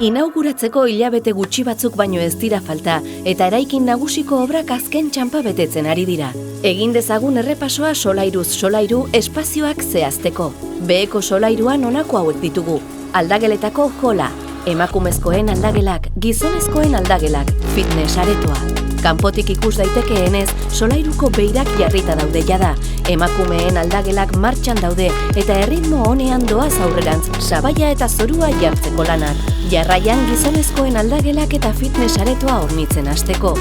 Inauguratzeko hilabete gutxi batzuk baino ez dira falta eta eraikin nagusiko obrak azken txanpa betetzen ari dira. Egin dezagun errepasoa solairuz solairu espazioak zehazteko. Beheko solairuan honako hauek ditugu. Aldageletako hola, emakumezkoen aldagelak, gizonezkoen aldagelak, fitness aretoa. Kanpotik ikus daitekeenez, solairuko beirak jarrita daude jada, emakumeen aldagelak martxan daude eta erritmo honean doaz aurrerantz sabaia eta zorua jartzeko lanak. Jarraian gizonezkoen aldagelak eta fitness aretoa hornitzen hasteko.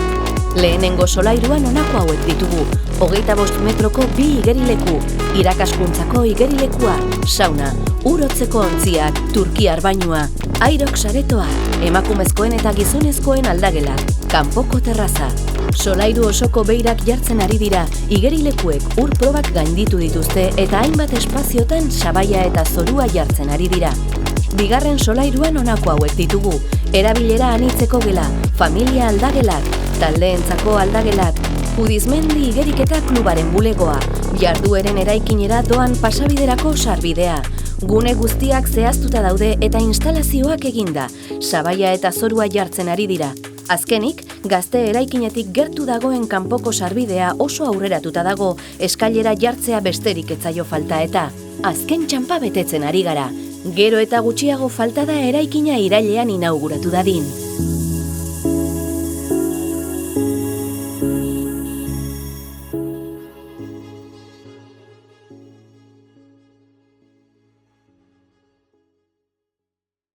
Lehenengo solairuan honako hauek ditugu. 25 metroko 2 igerileku, irakaskuntzako igerilekua, sauna, urotzeko ontziak, turkiar bainua, Aerox aretoa, emakumezkoen eta gizonezkoen aldagelak, kanpoko terraza. Solairu osoko beirak jartzen ari dira, igerilekuek ur probak gainditu dituzte eta hainbat espaziotan sabaia eta zorua jartzen ari dira. Bigarren solairuan honako hauek ditugu. Erabilera anitzeko gela, familia aldagelak, taldeentzako aldagelak, Judizmendi igeriketa klubaren bulegoa, jardueren eraikinera doan pasabiderako sarbidea. Gune guztiak zehaztuta daude eta instalazioak eginda, sabaia eta zorua jartzen ari dira. Azkenik, gazte eraikinetik gertu dagoen kanpoko sarbidea oso aurreratuta dago, eskailera jartzea besterik ez zaio falta eta azken txanpa betetzen ari gara. Gero eta gutxiago falta da eraikina irailean inauguratu dadin.